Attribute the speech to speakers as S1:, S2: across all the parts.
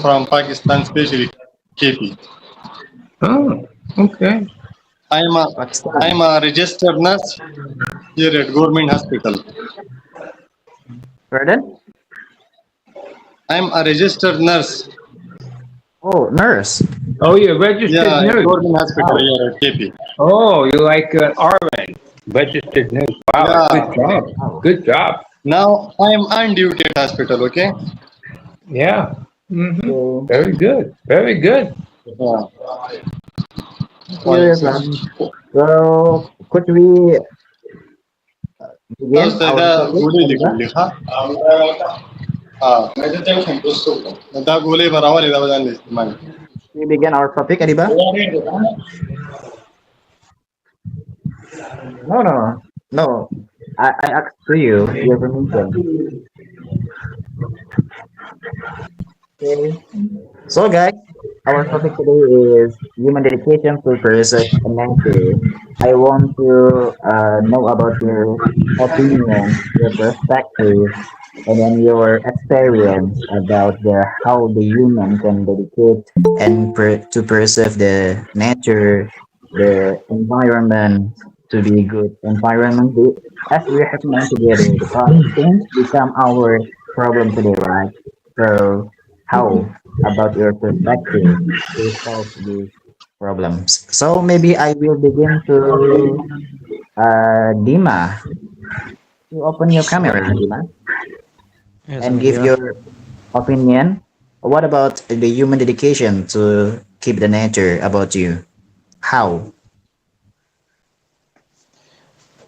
S1: from Pakistan, especially KP.
S2: Oh, okay.
S1: I'm a I'm
S3: Pakistan.
S1: a registered nurse here at government hospital.
S3: Pardon?
S1: I'm a registered nurse.
S3: Oh, nurse.
S2: Oh, you're a registered
S1: Yeah, at
S2: nurse.
S1: government hospital
S3: Wow.
S1: here at KP.
S2: Oh, you're like an RN, registered nurse. Wow, good
S1: Yeah.
S2: job.
S3: Wow.
S2: Good job.
S1: Now I'm on duty at hospital. Okay.
S2: Yeah. Hmm.
S3: Okay.
S2: Very good. Very good.
S1: Yeah.
S3: Thank you,
S1: Walaikum salam.
S3: Irfan. So, could we begin
S1: Ustaz
S3: our
S1: da
S3: topic,
S1: gule di
S3: Adiba?
S1: kulli ha. Ah. Da gule barawali da wajan istimal.
S3: We begin our topic, Adiba? No, no, no. I asked to you your permission. Okay. So, guys, our topic today is human dedication to preserve nature. I want to know about your opinion, your perspective, and then your experience about how the human can dedicate and to preserve the nature, the environment to be good environment. As we have known together, the climate change become our problem today, right? So, how about your perspective to solve these problems? So maybe I will begin to Dima. You open your camera, Dima,
S4: Yes, I'm
S3: and give
S4: here.
S3: your opinion. What about the human dedication to keep the nature about you? How?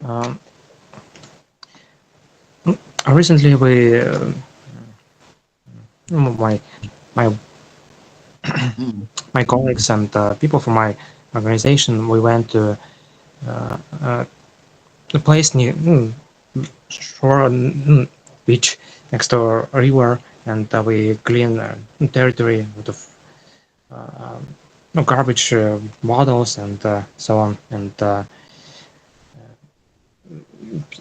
S4: Um, Recently, we my my
S3: Mm,
S4: my colleagues and people from my organization, we went to uh, a place near shore beach next to a river, and we clean territory with garbage bottles and so on. And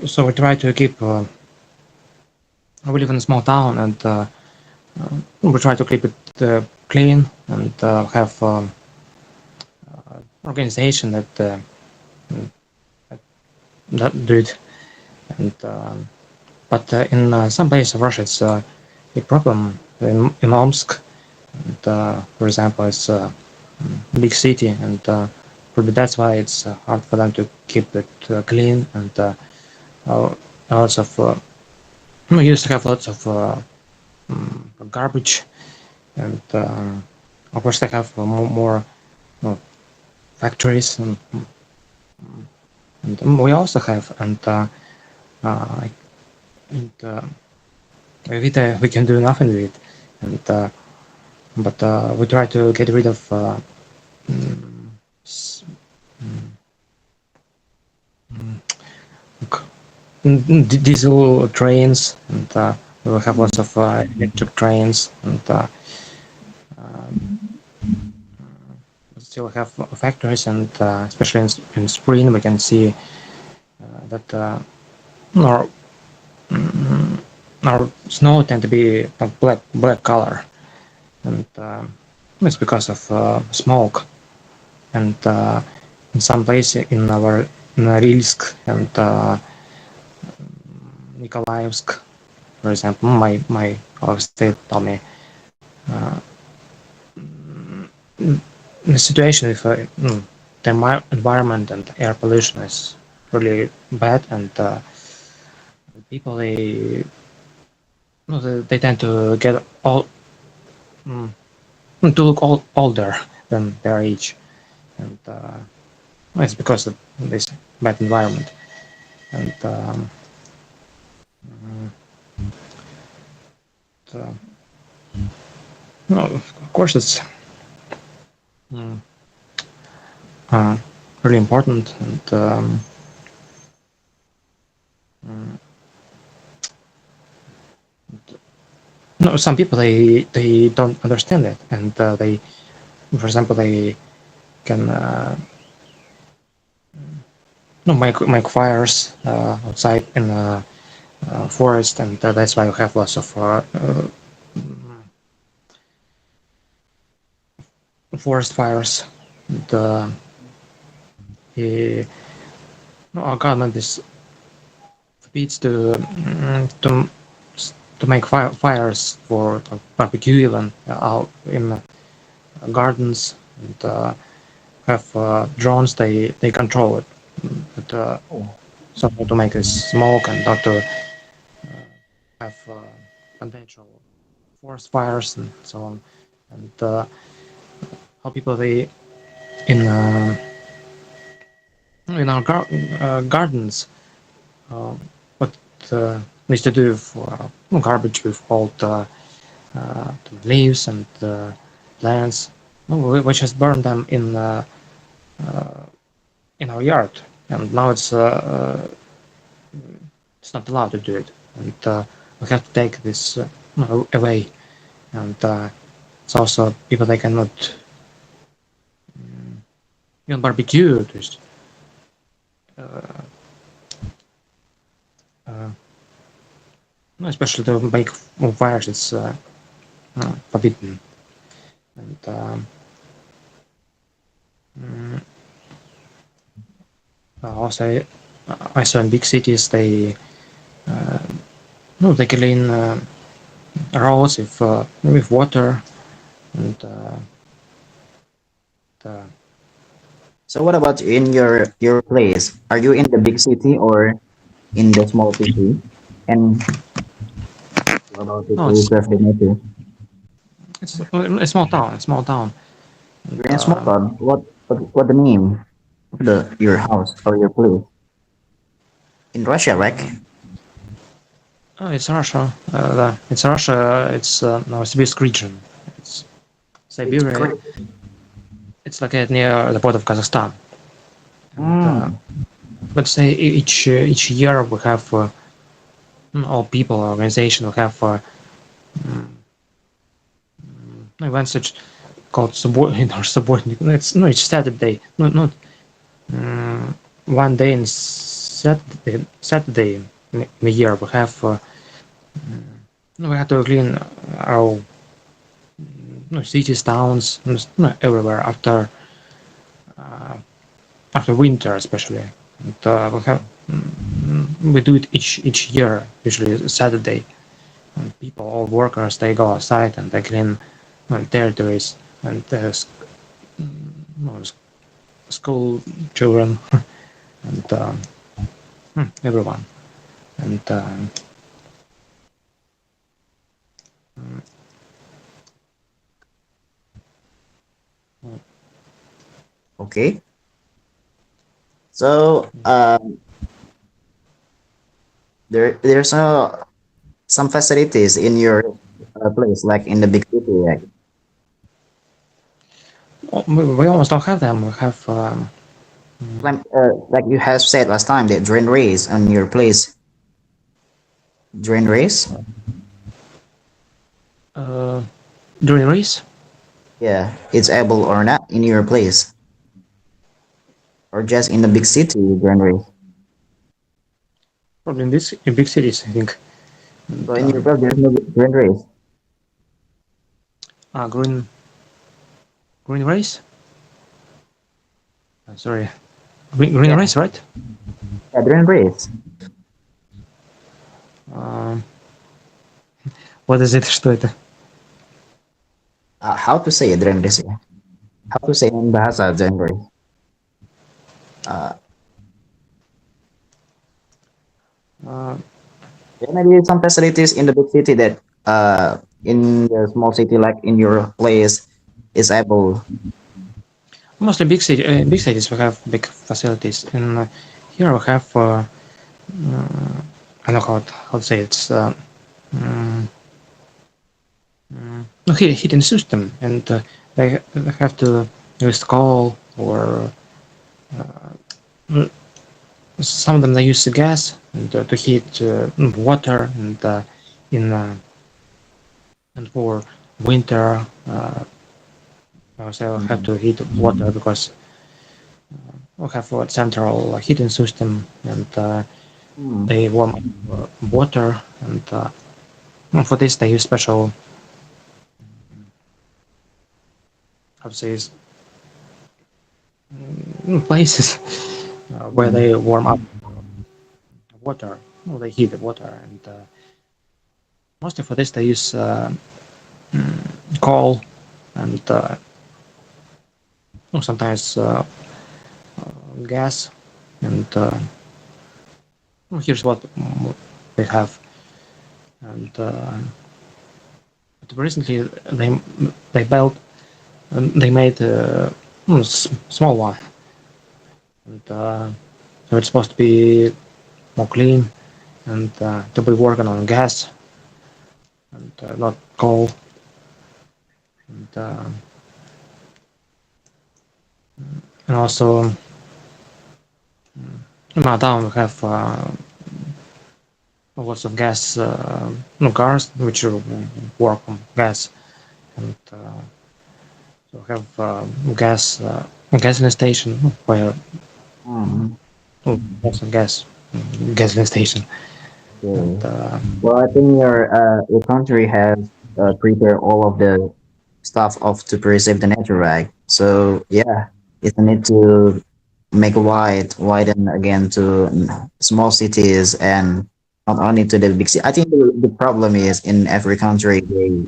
S4: so we try to keep. We live in a small town, and we try to keep it clean and have organization that do it. And but in some places of Russia, it's a problem. In Omsk, and, for example, it's a big city, and probably that's why it's hard for them to keep it clean. And lots of we used to have lots of garbage, and of course they have more factories, and we also have, uh, and with we can do nothing with it, and but we try to get rid of mm, diesel trains, and we will have lots
S3: mm,
S4: of electric trains, and still have factories, and especially in spring we can see that our, our snow tend to be of black color, and it's because of smoke. And in some places in our Norilsk and Nikolaevsk, for example, my state told me uh, the situation with the environment and air pollution is really bad, and people they tend to get mm, to look older than their age, and it's because of this bad environment. And uh, no, of course it's mm, uh, really important, and mm, no, some people they don't understand it, and they, for example, they can no make fires outside in the forest, and that's why we have lots of forest fires. And, he, no, our government is forbids to make fires for barbecue even out in gardens, and have drones. They control it, but
S3: Oh,
S4: so to make this smoke and not to have potential forest fires and so on. And how people they in our gardens, uh, what needs to do for garbage with all the leaves and the plants, we just burn them in our yard, and now it's not allowed to do it, and we have to take this away, and it's also people they cannot even barbecue, just uh, especially to make fires, it's forbidden, and mm, also I saw in big cities uh, they clean roads with water, and the,
S3: so what about in your place? Are you in the big city or in the small city? And what about the
S4: no,
S3: preserve the nature?
S4: it's a small town, and
S3: You're in a small town. What the name of the your house or your place? In Russia, right?
S4: it's Russia. It's Russia. It's Novosibirsk region. It's
S3: It's
S4: Siberia.
S3: great.
S4: It's like near the border of Kazakhstan. And
S3: Mm,
S4: let's say each year we have all people, organization, we have events such called subordinate. It's no, it's Saturday. No, not one day in Saturday in a year we have to clean our cities, towns, everywhere after winter, especially. And, we do it each year, usually Saturday. And people, all workers, they go outside and they clean territories, and school children and everyone. And
S3: okay. So there's some facilities in your place, like in the big city, like
S4: we almost don't have them. We have
S3: like you have said last time, the drain race on your place. Drain race,
S4: uh, during race.
S3: yeah, it's able or not in your place, or just in the big city drain race.
S4: Probably in big cities, I think.
S3: So
S4: And,
S3: in your place, there's no drain race.
S4: green race. Sorry, green
S3: Yeah,
S4: race, right?
S3: yeah, drain race.
S4: Um, what is it? Что это?
S3: How to say drain race? Yeah? How to say in bahasa drain race? Uh,
S4: Uh,
S3: there may be some facilities in the big city that in the small city, like in your place, is able.
S4: Mostly big cities we have big facilities. In here we have I don't know how to say it. It's mm, no heating system, and they have to use coal, or some of them they use the gas and, to heat water, and in and for winter also have
S3: Mm,
S4: to heat water because we have a central heating system, and
S3: mm,
S4: they warm up water, and for this they use special how to say is, places where
S3: Mm.
S4: they warm up water. Well, they heat the water, and mostly for this they use coal and sometimes gas. And here's what they have. And but recently they built they made a small one, and so it's supposed to be more clean and to be working on gas and not coal. And, and also in my town we have lots of gas no cars which work on gas, and so we have gasoline station where
S3: Mm.
S4: lots of gasoline station. And
S3: Okay. Well, I think your country has prepared all of the stuff of to preserve the nature, right? So yeah, it's a need to make widen again to small cities and not only to the big city. I think the problem is in every country they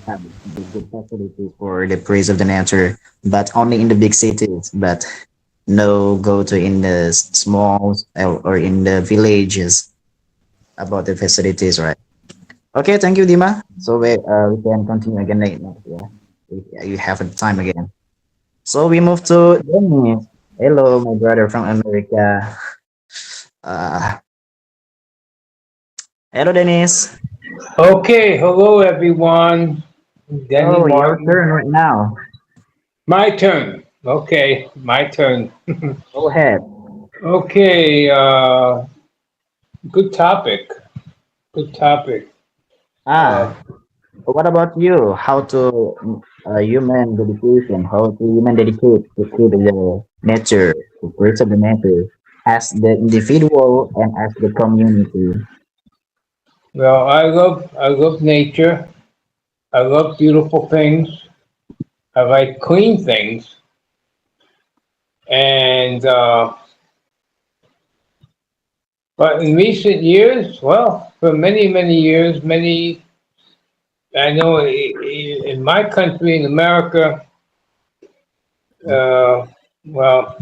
S3: have the good facilities for the praise of the nature, but only in the big cities. But no go to in the small or in the villages about the facilities, right? Okay, thank you, Dima. So we can continue again later. Yeah, if you have the time again. So we move to Dennis. Hello, my brother from America. Uh, hello, Dennis.
S2: Okay, hello everyone. Denny
S3: Oh, your
S2: Martin.
S3: turn right now.
S2: My turn. Okay, my turn.
S3: Go ahead.
S2: Okay, good topic. Good topic. Uh,
S3: Ah, what about you? How to human dedication? How to human dedicate to keep the nature, to preserve the nature as the individual and as the community.
S2: well, I love nature. I love beautiful things. I like clean things. And but in recent years, well, for many years, I know in my country, in America, uh, well,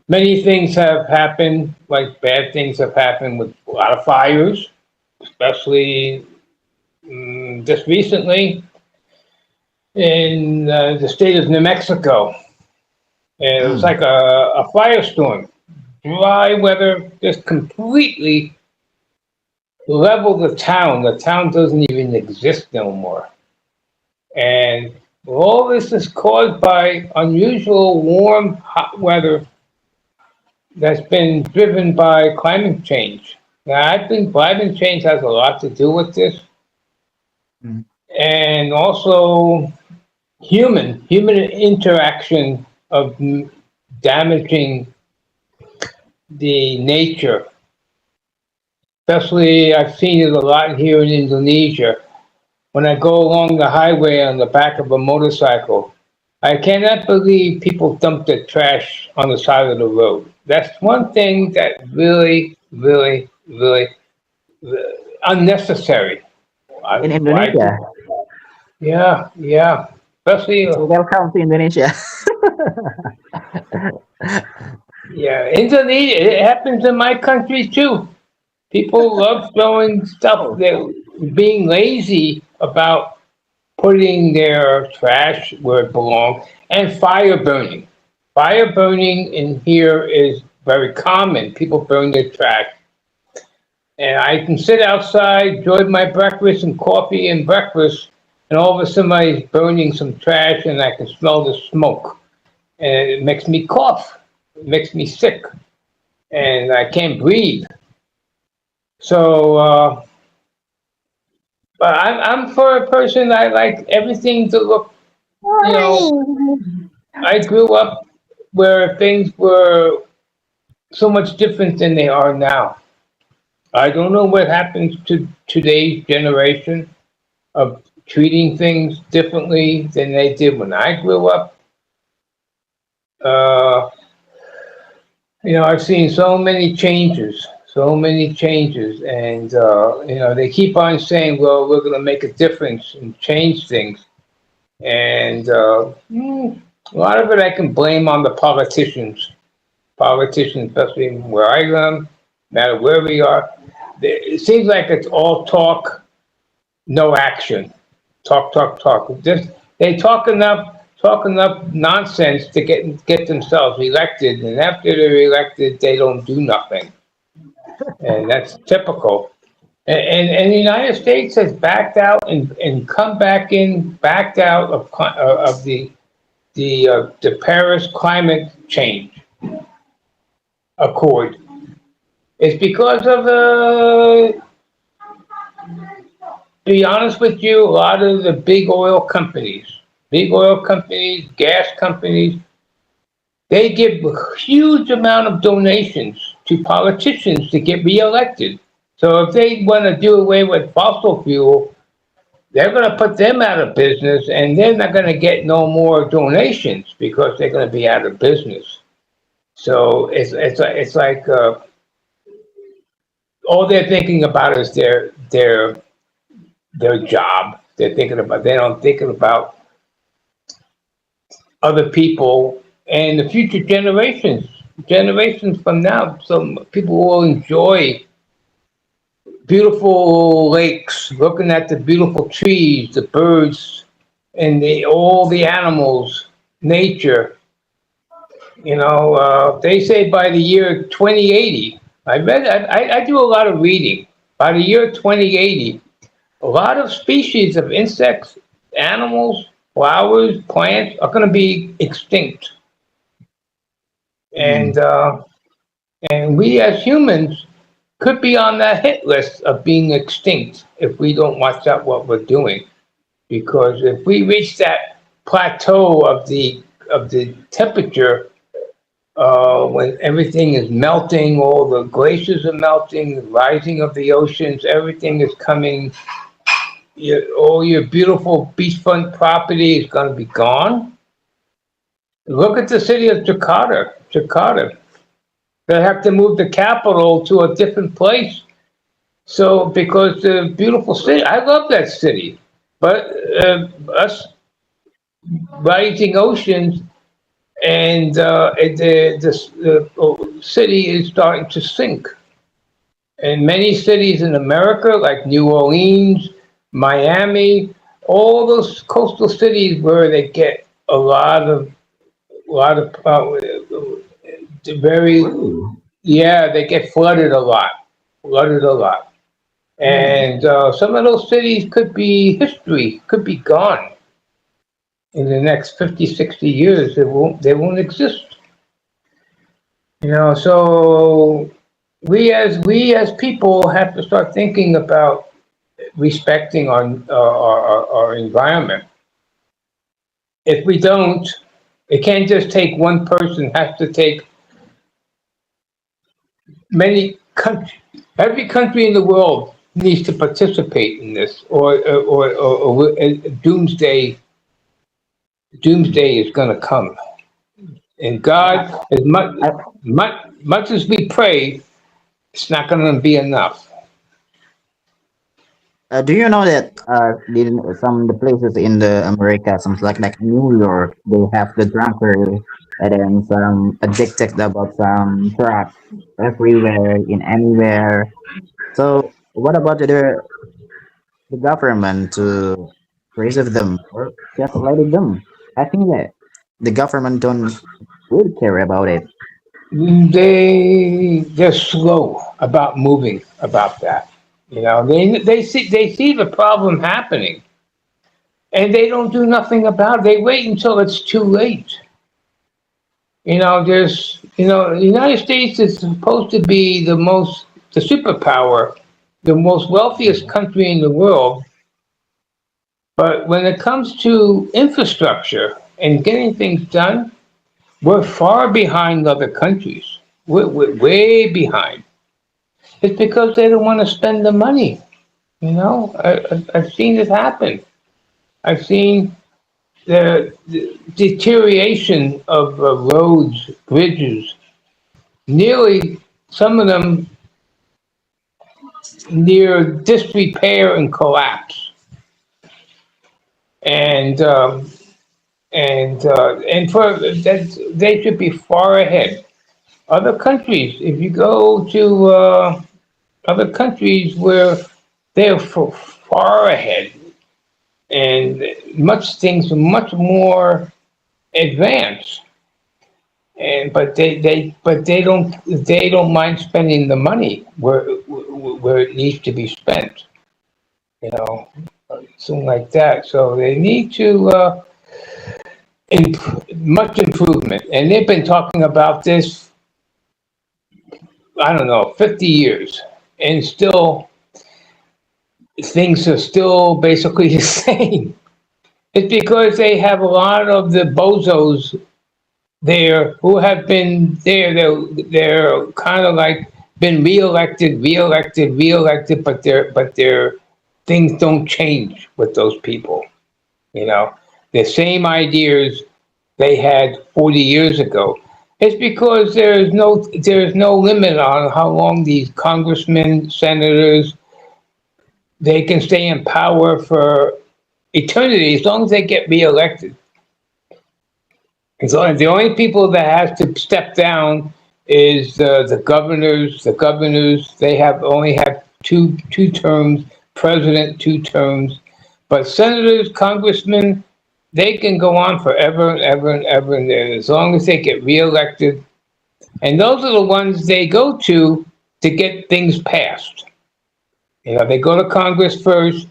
S2: many things have happened, like bad things have happened with a lot of fires, especially just recently in the state of New Mexico. And it was
S3: Mm,
S2: like a firestorm, dry weather, just completely leveled the town. The town doesn't even exist no more. And all this is caused by unusual warm, hot weather that's been driven by climate change. Now, I think climate change has a lot to do with this,
S3: mm,
S2: and also human interaction of damaging the nature. Especially, I've seen it a lot here in Indonesia. When I go along the highway on the back of a motorcycle, I cannot believe people dump their trash on the side of the road. That's one thing that really unnecessary.
S3: in
S2: Why
S3: Indonesia.
S2: do? Yeah, yeah. Especially,
S3: So welcome to Indonesia.
S2: yeah, Indonesia. It happens in my country too. People love throwing stuff.
S3: Oh,
S2: They're being lazy about putting their trash where it belongs, and fire burning. Fire burning in here is very common. People burn their trash. And I can sit outside, enjoy my breakfast and coffee and breakfast, and all of a sudden somebody's burning some trash and I can smell the smoke. And it makes me cough. It makes me sick. And I can't breathe. So, but I'm for a person, I like everything to look, you know, I grew up where things were so much different than they are now. I don't know what happens to today's generation of treating things differently than they did when I grew up. Uh, I've seen so many changes, and they keep on saying, "Well, we're going to make a difference and change things," and a lot of it I can blame on the politicians. Politicians, especially where I am, no matter where we are, it seems like it's all talk, no action. Talk, talk, talk. Just they talk enough nonsense to get themselves elected, and after they're elected, they don't do nothing, and that's typical. And the United States has backed out and come backed out of the Paris Climate Change Accord. It's because of be honest with you, a lot of the big oil companies, gas companies, they give a huge amount of donations to politicians to get reelected. So if they want to do away with fossil fuel, they're going to put them out of business, and they're not going to get no more donations because they're going to be out of business. So it's like all they're thinking about is their job. They don't thinking about other people and the future generations from now. So people will enjoy beautiful lakes, looking at the beautiful trees, the birds, and all the animals, nature. They say by the year 2080. I do a lot of reading. By the year 2080, a lot of species of insects, animals, flowers, plants are going to be extinct,
S3: Mm.
S2: and we as humans could be on that hit list of being extinct if we don't watch out what we're doing. Because if we reach that plateau of the temperature, when everything is melting, all the glaciers are melting, the rising of the oceans, everything is coming. All your beautiful beachfront property is going to be gone. Look at the city of Jakarta. They have to move the capital to a different place. So, because the beautiful city, I love that city, but us rising oceans and the city is starting to sink. And many cities in America, like New Orleans, Miami, all those coastal cities where they get a lot of very
S3: Really?
S2: yeah, they get flooded a lot,
S3: Mm.
S2: and some of those cities could be history, could be gone in the next 50, 60 years. They won't exist. So we as people have to start thinking about respecting our environment. If we don't, it can't just take one person. It has to take many countries. Every country in the world needs to participate in this, or doomsday is going to come. And
S3: Yeah.
S2: God, as
S3: I,
S2: much as we pray, it's not going to be enough.
S3: do you know that some the places in the America, some like New York, they have the drunker and then some addicted about some drugs everywhere in anywhere. So what about the government to preserve them or just letting them? I think that the government don't really care about it.
S2: They're slow about moving about that. They see the problem happening, and they don't do nothing about it. They wait until it's too late. The United States is supposed to be the superpower, the most wealthiest country in the world. But when it comes to infrastructure and getting things done, we're far behind other countries. We're way behind. It's because they don't want to spend the money. I've seen it happen. I've seen the deterioration of roads, bridges, nearly some of them near disrepair and collapse. And and for that, they should be far ahead. Other countries, if you go to other countries where they're far ahead and much things are much more advanced, and but they don't mind spending the money where it needs to be spent, you know, something like that. So they need to much improvement, and they've been talking about this, I don't know, 50 years, and still things are still basically the same. It's because they have a lot of the bozos there who have been there. They're kind of like been reelected, but their things don't change with those people. You know, the same ideas they had 40 years ago. It's because there's no limit on how long these congressmen, senators, they can stay in power for eternity as long as they get reelected. So the only people that have to step down is the governors. The governors they have only have two terms. President 2 terms, but senators, congressmen, they can go on forever and ever and ever and as long as they get reelected. And those are the ones they go to get things passed. You know, they go to Congress first.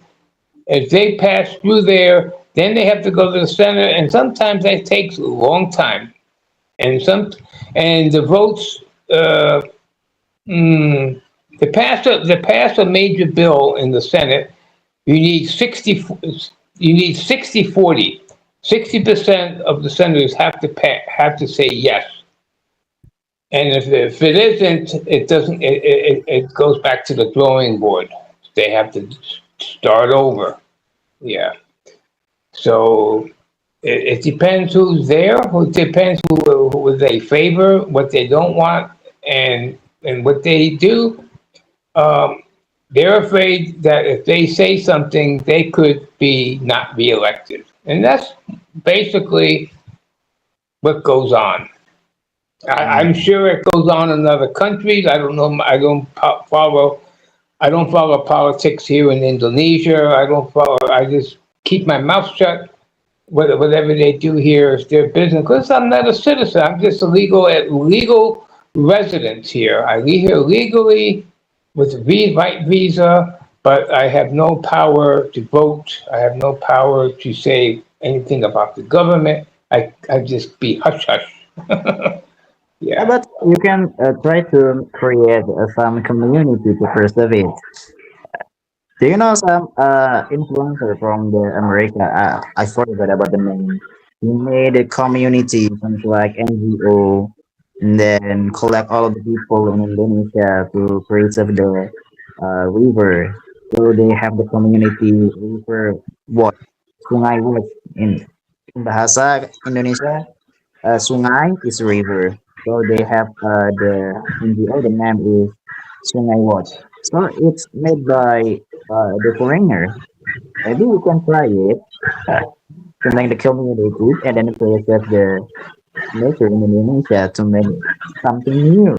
S2: If they pass through there, then they have to go to the Senate, and sometimes that takes a long time. And and the votes uh, mm, to pass a major bill in the Senate, you need 60-40. 60% of the senators have to say yes. And if it isn't, it doesn't. It goes back to the drawing board. They have to start over. Yeah. So it depends who's there. It depends who they favor, what they don't want, and what they do. Um, they're afraid that if they say something, they could be not reelected, and that's basically what goes on. I'm sure it goes on in other countries. I don't know. Follow. I don't follow politics here in Indonesia. I don't follow. I just keep my mouth shut. Whatever they do here is their business. Because I'm not a citizen. I'm just a legal resident here. I live here legally with a right visa, but I have no power to vote. I have no power to say anything about the government. I just be hush hush.
S3: Yeah,
S2: Yeah.
S3: but you can try to create some community to preserve it. Do you know some influencer from the America? I forgot about the name. He made a community, something like NGO, and then collect all of the people in Indonesia to preserve the river. So they have the community river watch, Sungai Watch in bahasa Indonesia. Sungai is river. So they have the NGO. The name is Sungai Watch. So it's made by the foreigner. Maybe we can try it to make the community and then preserve the nature in Indonesia to make something new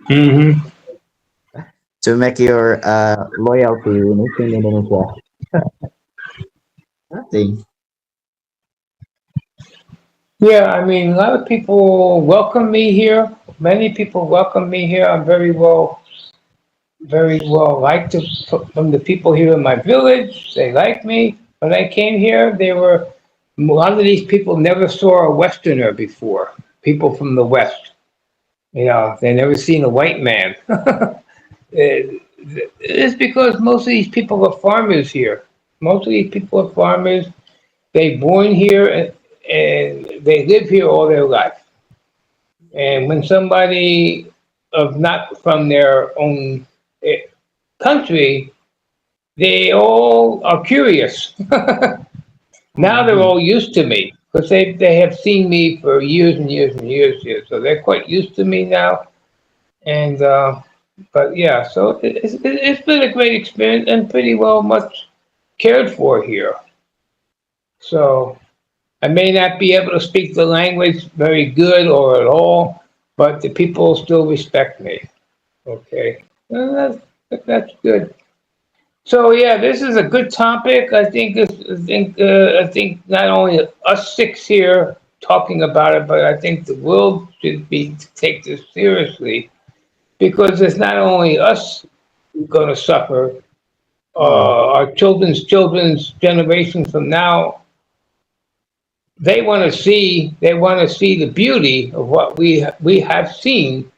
S2: Hmm.
S3: to make your loyalty in Indonesia. Nothing.
S2: Yeah, I mean, a lot of people welcome me here. Many people welcome me here. I'm very well liked from the people here in my village. They like me. When I came here, a lot of these people never saw a Westerner before. People from the West, you know, they never seen a white man. It's because most of these people are farmers here. Most of these people are farmers. They born here and they live here all their life. And when somebody of not from their own country they all are curious. Now they're
S3: Mhm.
S2: all used to me because they have seen me for years and years and years here, so they're quite used to me now. And but yeah, so it's been a great experience and pretty well much cared for here. So I may not be able to speak the language very good or at all, but the people still respect me. Okay, well, that's good. So yeah, this is a good topic. I think not only us six here talking about it, but I think the world should be take this seriously because it's not only us going to suffer.
S3: Mm.
S2: Our children's generations from now, they want to see the beauty of what we have seen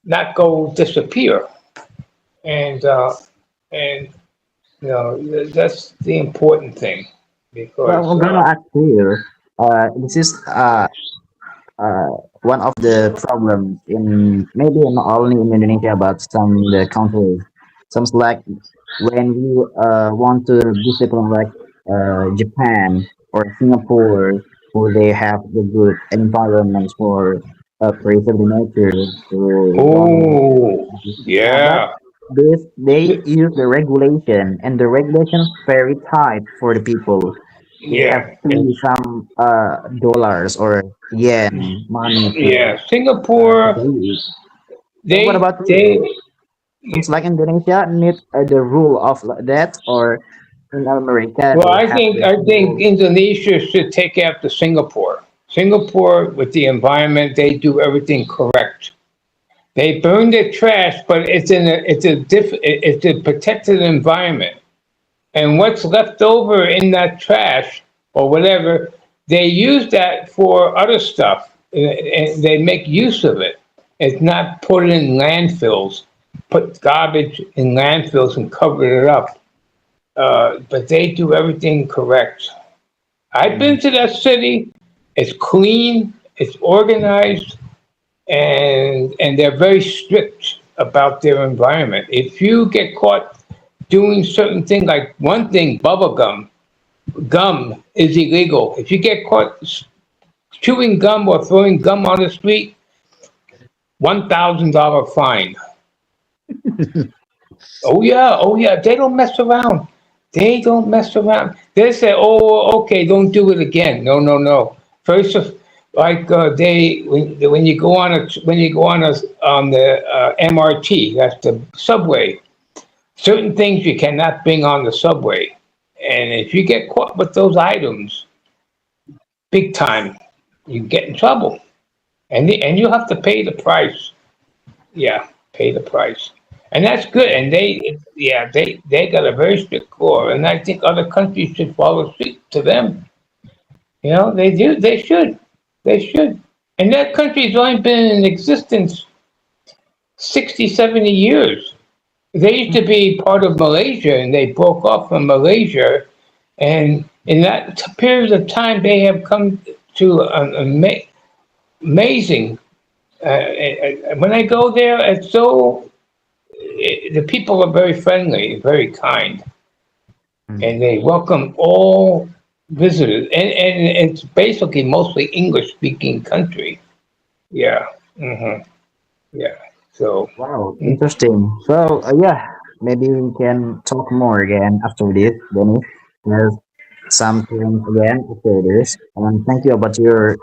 S2: not go disappear, and and that's the important thing
S3: Well,
S2: because
S3: I'm gonna ask you. This is uh, one of the problems in maybe not only in Indonesia but some the countries. Some like when we want to visit like Japan or Singapore, where they have the good environments for preserve the nature to one.
S2: oh
S3: But
S2: yeah
S3: this they use the regulation and the regulation is very tight for the people. They have
S2: yeah
S3: to use some dollars or yen money
S2: yeah
S3: to
S2: Singapore
S3: do it. So what
S2: they
S3: about
S2: they
S3: you? Seems like Indonesia need the rule of that, or in America
S2: well
S3: they have the
S2: I think
S3: rule.
S2: Indonesia should take after Singapore. Singapore with the environment they do everything correct. They burn their trash, but it's a protected environment. And what's left over in that trash or whatever, they use that for other stuff. And they make use of it. It's not put in landfills, put garbage in landfills and cover it up. But they do everything correct. I've
S3: Mm,
S2: been to that city. It's clean. It's organized and they're very strict about their environment. If you get caught doing certain things, like one thing, bubble gum is illegal. If you get caught chewing gum or throwing gum on the street, $1,000 fine. Oh yeah, they don't mess around. They don't mess around. They say, "Oh, okay, don't do it again." No, no, no. First, like they when you go on on the MRT, that's the subway. Certain things you cannot bring on the subway, and if you get caught with those items, big time, you get in trouble, and you have to pay the price. Yeah, pay the price, and that's good. And they got a very strict core, and I think other countries should follow suit to them. You know, they do. They should. And that country's only been in existence 60, 70 years. They used to be part of Malaysia, and they broke off from Malaysia. And in that period of time, they have come to an amazing. When I go there, the people are very friendly, very kind,
S3: mm.
S2: and they welcome all visitors. And it's basically mostly English speaking country. Yeah. Yeah. So,
S3: Wow, interesting. So yeah, maybe we can talk more again after this, Dennis. There's something again after this. And thank you about your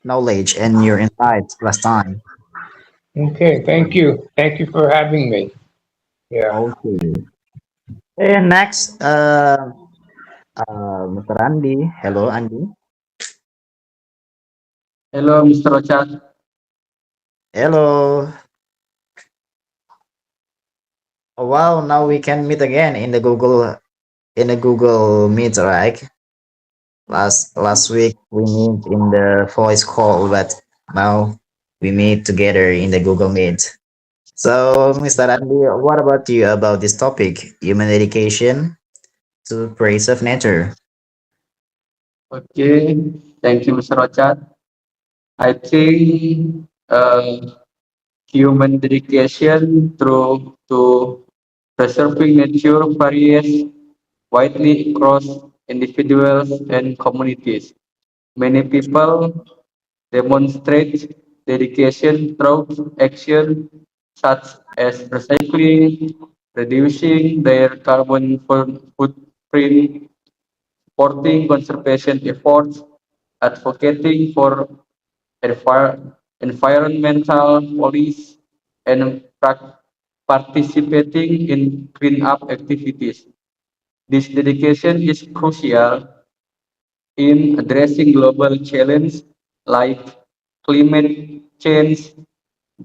S3: knowledge and your insights last time.
S2: okay. Thank you. Thank you for having me. Yeah.
S3: Okay. And next, Mr. Andy. Hello, Andy.
S5: Hello, Mr. Rosyad.
S3: Hello. Oh, wow, now we can meet again in the Google Meet, right? Last week we meet in the voice call, but now we meet together in the Google Meet. So, Mr. Andy, what about you about this topic, human dedication to praise of nature?
S5: Okay, thank you, Mr. Rosyad. I think human dedication through to Preserving nature varies widely across individuals and communities. Many people demonstrate dedication through action such as recycling, reducing their carbon footprint, supporting conservation efforts, advocating for environmental policy, and participating in cleanup activities. This dedication is crucial in addressing global challenges like climate change,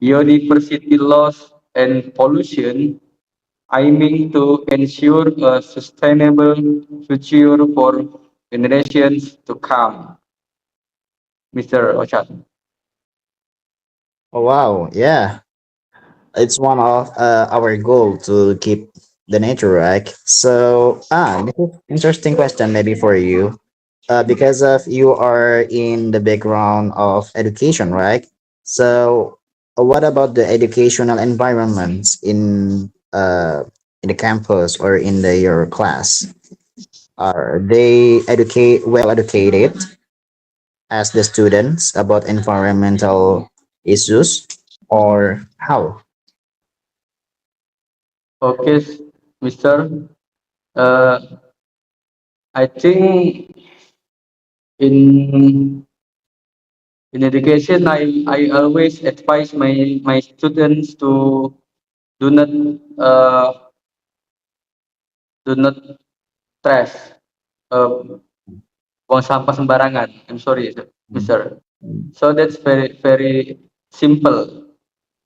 S5: biodiversity loss, and pollution, aiming to ensure a sustainable future for generations to come. Mr. Ochat.
S3: Oh, wow, yeah. It's one of our goal to keep the nature, right? So, this is interesting question maybe for you. Because of you are in the background of education, right? So, what about the educational environments in the campus or in your class? Are they well educated as the students about environmental issues, or how?
S5: Okay, Mr. Uh, I think in education, I always advise my students to do not uh, do not trash buang sampah sembarangan. I'm sorry, Mr. So that's very simple.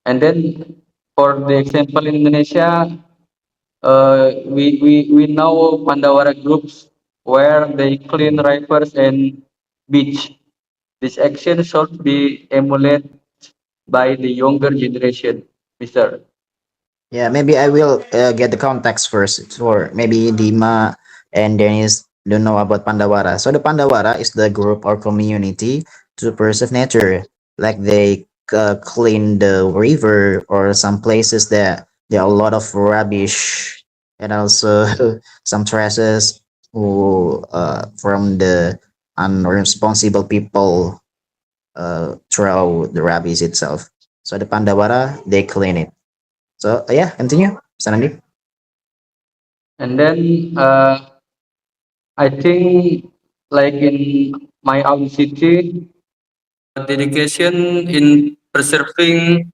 S5: And then for the example in Indonesia, we know Pandawara groups where they clean rivers and beach. This action should be emulated by the younger generation, Mister.
S3: Yeah, maybe I will get the context first. For maybe Dima and Dennis don't know about Pandawara. So the Pandawara is the group or community to preserve nature. Like they clean the river or some places that there are a lot of rubbish and also some trashes who from the unresponsible people throw the rubbish itself. So the Pandawara they clean it. So yeah, continue, Sanandi.
S5: And then I think like in my own city, dedication in preserving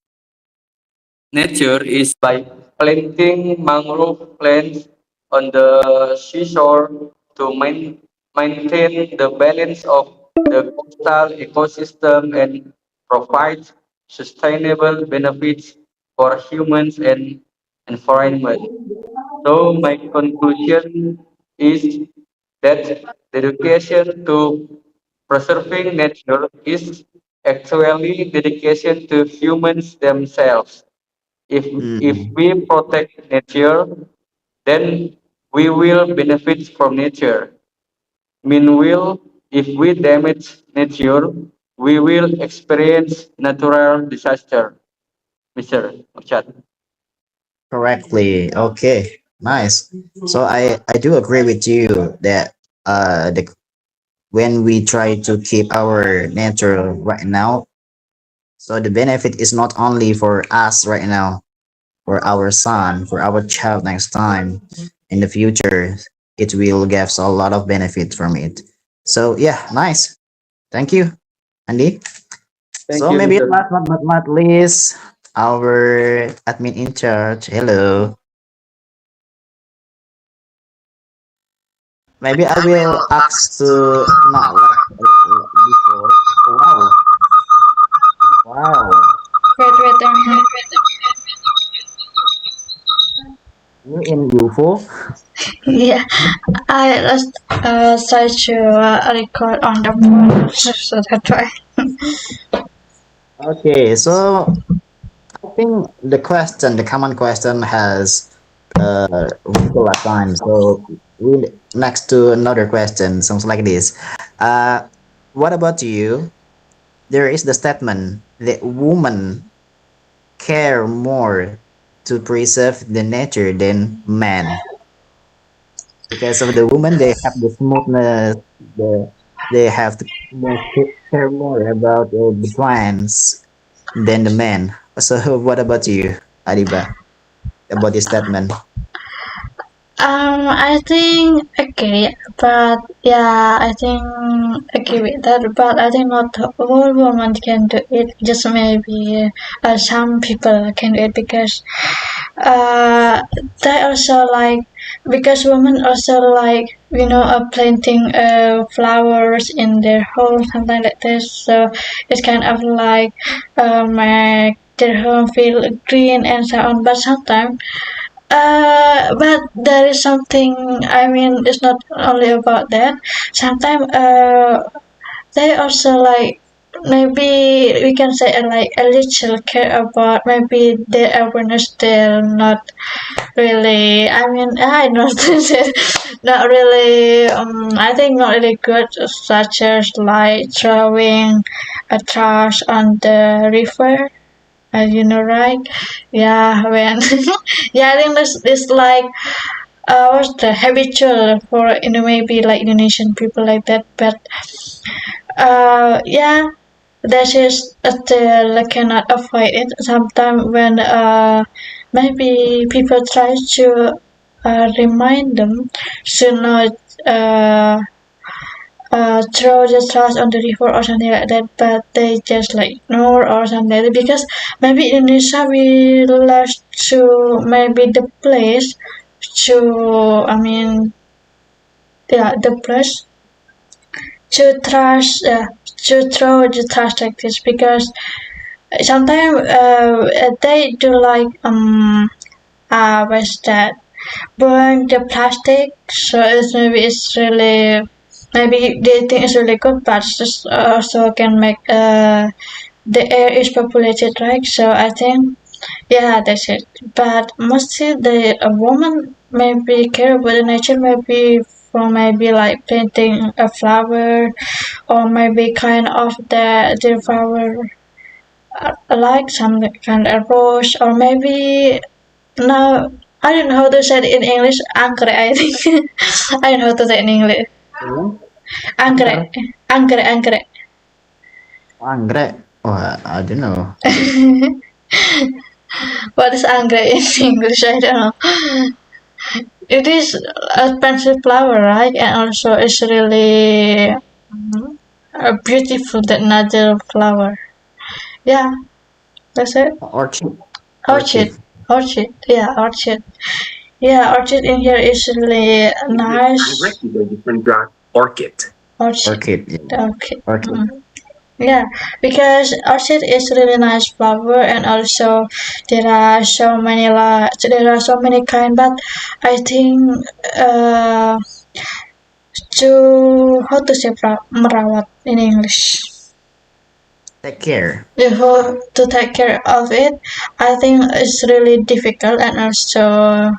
S5: nature is by planting mangrove plants on the seashore to maintain the balance of the coastal ecosystem and provide sustainable benefits for humans and environment. So my conclusion is that dedication to preserving nature is actually dedication to humans themselves. If
S3: Mm,
S5: we protect nature, then we will benefit from nature. Meanwhile, if we damage nature, we will experience natural disaster. Mr. Ochat.
S3: correctly. Okay, nice. So I do agree with you that the when we try to keep our nature right now, so the benefit is not only for us right now, for our son, for our child next time in the future, it will give us a lot of benefit from it. So yeah, nice. Thank you, Andy.
S5: Thank
S3: So
S5: you,
S3: maybe
S5: Mr.
S3: last but not least, our admin in charge. Hello. Maybe I will ask to not like before. Oh, wow, wow.
S6: Wait,
S3: You in UFO?
S6: yeah, I just tried to record on the phone, so that's why.
S3: Okay, so I think the common question has wrinkle at times. So we next to another question, sounds like this. Uh, what about you? There is the statement that women care more to preserve the nature than man. Because of the woman, they have the smoothness, they have to care more about the plants than the man. So, what about you, Adiba, about this statement?
S6: I think okay, but yeah, I think agree with that. But I think not all women can do it. Just maybe some people can do it because they also like because women also like planting flowers in their home something like this. So it's kind of like make their home feel green and so on. But sometimes but there is something. I mean, it's not only about that. Sometimes they also like maybe we can say like a little care about maybe their awareness. They're not really. I mean, I noticed it. Not really. I think not really good, such as like throwing a trash on the river. Right? Yeah, when yeah, I think this like what's the habitual for maybe like Indonesian people like that, but yeah, that is still cannot avoid it. Sometimes when maybe people try to remind them to not uh, throw the trash on the river or something like that, but they just like ignore or something like that because maybe in Indonesia we love to maybe the place to I mean yeah the place to trash to throw the trash like this because sometimes they do like what's that burn the plastic so it's really maybe they think it's really good but it's just also can make the air is populated right so I think yeah that's it but mostly the a woman maybe care about the nature maybe for maybe like planting a flower or maybe kind of the flower like some kind of rose or maybe no, I don't know how to say it in English. Anggrek, I think. I don't know how to say it in English.
S3: Hmm?
S6: Anggrek, anggrek, anggrek.
S3: Anggrek. Oh, I don't know.
S6: What is anggrek in English? I don't know. It is a pencil flower, right? And also it's really beautiful that natural flower. Yeah, that's it.
S3: Orchid.
S6: Orchid,
S3: Orchid.
S6: orchid. Yeah, orchid. Yeah, orchid in here is really nice.
S7: Orchid.
S6: Orchid.
S3: Orchid. Yeah.
S6: Okay.
S3: Orchid.
S6: Yeah, because orchid is really nice flower, and also there are so many kind. But I think uh, to how to say merawat in English.
S3: Take care.
S6: To take care of it, I think it's really difficult and also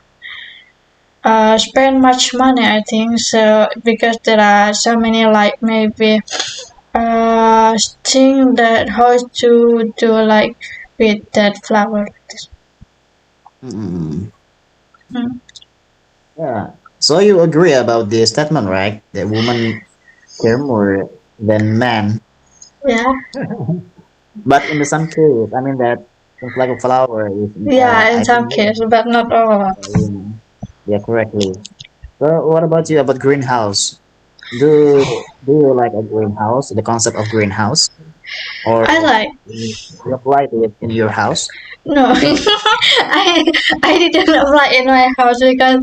S6: spend much money. I think so because there are so many like maybe thing that how to do like with that flower.
S3: Mm.
S6: Mm.
S3: Yeah. So you agree about this statement, right? That women care more than men.
S6: Yeah,
S3: But in the some case, I mean that things like a flower is,
S6: yeah, in
S3: I
S6: some
S3: think,
S6: cases, but not all.
S3: women. Yeah, correctly. So what about you about greenhouse? Do you like a greenhouse? The concept of greenhouse, or
S6: I like
S3: you apply to it in your house?
S6: no, I didn't apply in my house because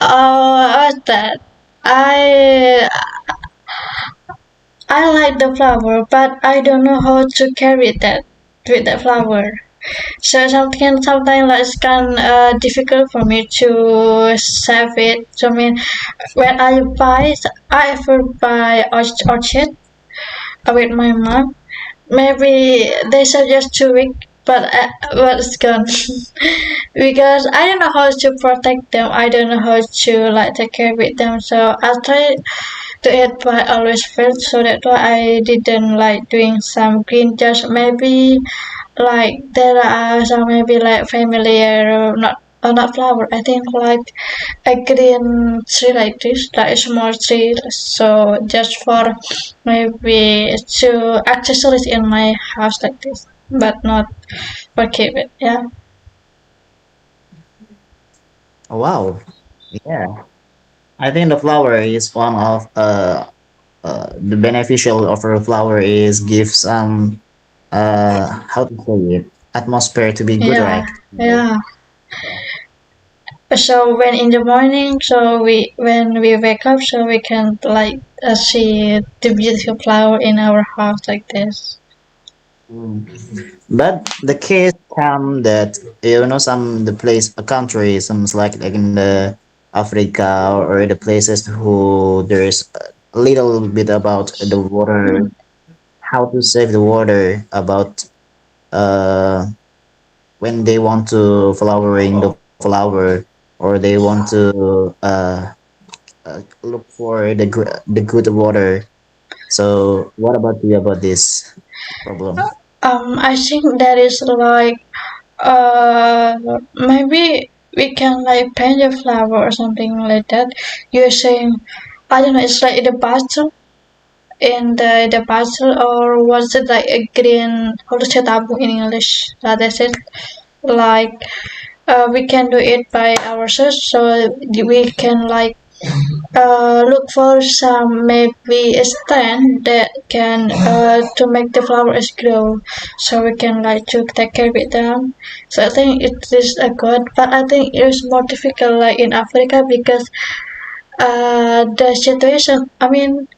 S6: what's that? I I like the flower, but I don't know how to carry that with the flower. So sometimes like it's kind difficult for me to save it. So I mean, when I ever buy orchid with my mom. Maybe they suggest 2 weeks, but it's gone because I don't know how to protect them. I don't know how to like take care with them. So I try to it, but always failed. So that's why I didn't like doing some green. Just maybe like there are some maybe like familiar not flower. I think like a green tree like this, like a small tree. So just for maybe to accessories in my house like this, but not for keep it. Yeah.
S3: Wow. Yeah. I think the flower is one of the beneficial of a flower is give some how to say it atmosphere to be good,
S6: Yeah.
S3: right?
S6: Yeah. So when in the morning, so we when we wake up, so we can like see the beautiful flower in our house like this.
S3: Mm. But the case come that some the place a country some like in the Africa or the places who there is a little bit about the water, how to save the water about uh when they want to flowering the flower or they want to look for the good water. So what about you about this problem?
S6: I think that is like maybe we can like paint a flower or something like that. You're saying I don't know. It's like the pastel in the pastel or was it like a green? How to say tabu in English? That's it. Like we can do it by ourselves, so we can like look for some maybe a stand that can to make the flowers grow, so we can like to take care of them. So I think it is a good, but I think it is more difficult like in Africa because the situation. I mean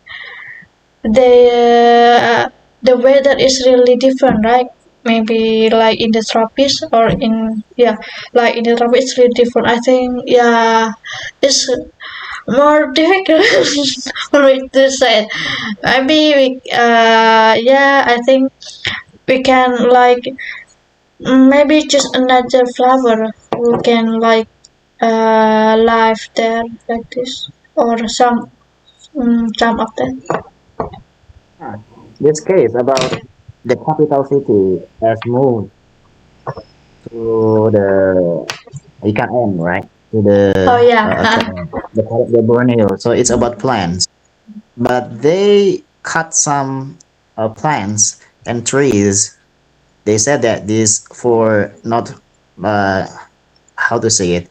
S6: the weather is really different, right? Maybe like in the tropics or in yeah, like in the tropics it's really different. I think yeah, it's more difficult for me to say. Maybe yeah, I think we can like maybe just another flower who can like live there like this or some of them.
S3: Ah, this case about the capital city has moved to the IKN, right? To
S6: Oh yeah.
S3: the Borneo. So it's about plants, but they cut some plants and trees. They said that this for not uh, how to say it,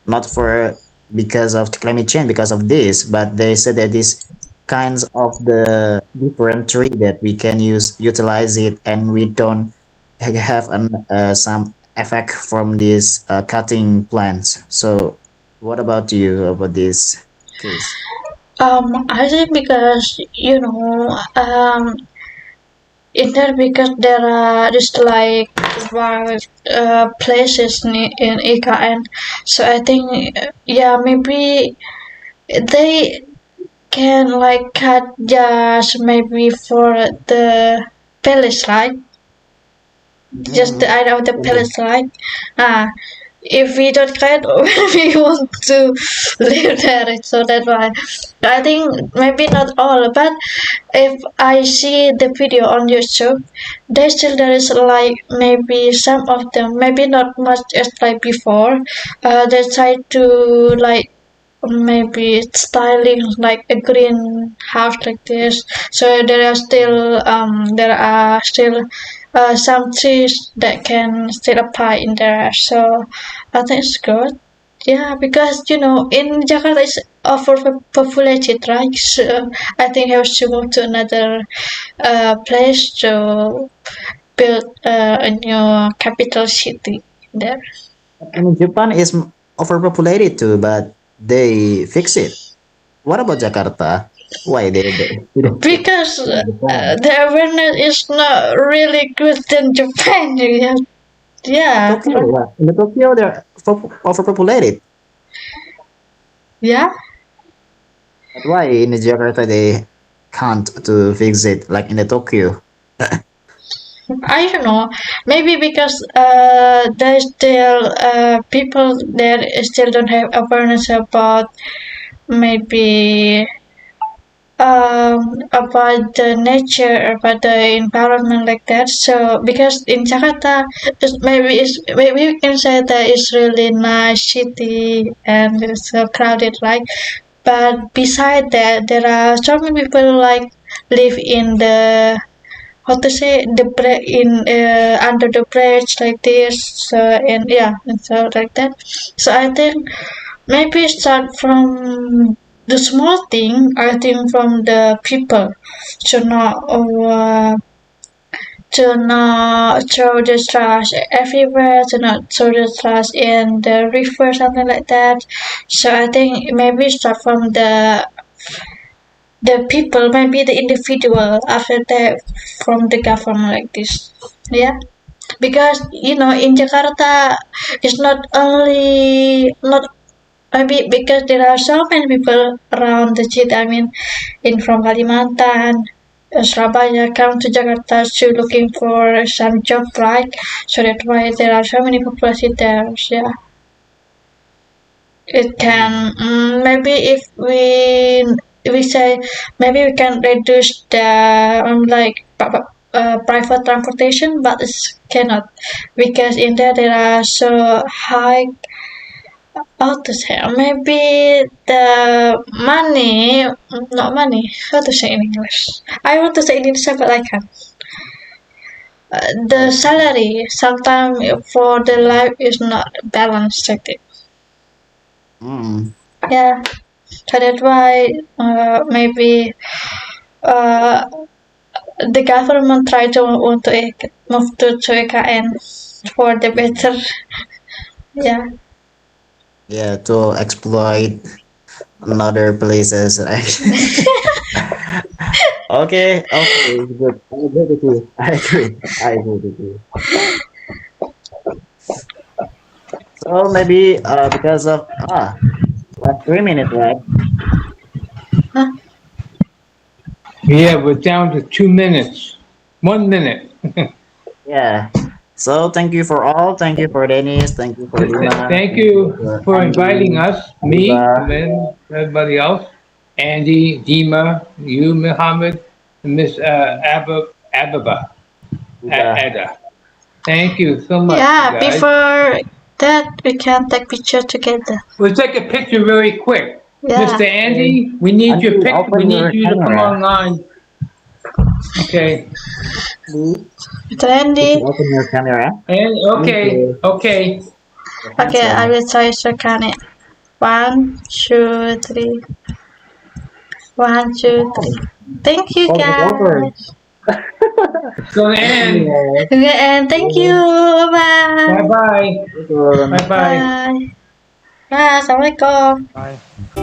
S3: not for because of climate change because of this, but they said that this kinds of the different tree that we can utilize it and we don't have some effect from these cutting plants. So what about you about this case?
S6: I think because in there because there are just like wild places in IKN, so I think yeah maybe they can like cut just maybe for the palace, right? Just the
S3: Mhm.
S6: idea of the palace, right? Ah, if we don't cut, we want to live there. So that's why I think maybe not all, but if I see the video on YouTube, there is like maybe some of them, maybe not much as like before. They try to like maybe styling like a greenhouse like this. So there are still some trees that can still apply in there. So I think it's good. Yeah, because in Jakarta it's overpopulated, right? So I think I have to move to another place to build a new capital city there.
S3: I mean, Japan is overpopulated too, but they fix it. What about Jakarta? Why they don't fix
S6: Because
S3: Japan?
S6: the awareness is not really good in Japan. Yeah, yeah,
S3: Tokyo, yeah. In the Tokyo, they're overpopulated.
S6: yeah.
S3: But why in the Jakarta they can't to fix it like in the Tokyo?
S6: I don't know. Maybe because there's still people there still don't have awareness about maybe about the nature, about the environment like that. So because in Jakarta, maybe you can say that it's really nice city and it's so crowded, right? But beside that, there are so many people like live in the how to say in under the bridge like this. So and yeah, and so like that. So I think maybe start from the small thing. I think from the people to not throw the trash everywhere, to not throw the trash in the river, something like that. So I think maybe start from the people, maybe the individual. After that, from the government like this. Yeah, because in Jakarta, it's not only not maybe because there are so many people around the city. I mean, in from Kalimantan, Surabaya come to Jakarta to looking for some job, right? So that's why there are so many population there. Yeah, it can maybe if we say maybe we can reduce the private transportation, but it cannot because in there are so high. How to say? Maybe the money, not money. How to say in English? I want to say in English, but I can't. The salary sometimes for the life is not balanced like that.
S3: Mm.
S6: Yeah, so that's why maybe uh, the government try to want to move to EKN for the better. Yeah.
S3: Yeah, to exploit another places, right? Okay, okay, good. I agree with you. I agree. I agree with you. So maybe because of last 3 minutes, right?
S6: Huh?
S2: Yeah, we're down to 2 minutes. 1 minute.
S3: Yeah. So thank you for all. Thank you for Dennis. Thank you for Dina.
S2: Thank
S3: Thank you
S2: you
S3: for
S2: for inviting
S3: Andy,
S2: us, me, and
S3: Adiba.
S2: then everybody else. Andy, Dima, you, Muhammad, and Miss Ababa,
S3: Adiba.
S2: Ada. Thank you so much, you
S6: Yeah.
S2: guys.
S6: Before that, we can take picture together.
S2: We'll take a picture very quick.
S6: Yeah.
S2: Mr. Andy, we need your
S3: Andy,
S2: pic. We
S3: open
S2: need
S3: your
S2: you to come
S3: camera.
S2: online. Okay.
S3: Andy,
S6: Mr.
S3: you
S6: Andy.
S3: can open your camera.
S2: And
S3: Thank
S2: okay,
S3: you.
S2: okay.
S3: You're
S6: Okay, I
S3: handsome.
S6: will try to scan it. 1, 2, 3. 1, 2, 3. Thank you,
S3: Oh, it's over.
S6: guys.
S2: It's gonna end.
S3: Anyway,
S6: Okay, and thank you.
S2: Bye
S6: Bye.
S2: bye.
S3: see you soon.
S2: Bye bye.
S6: Bye. Bye. Assalamualaikum.
S4: Bye.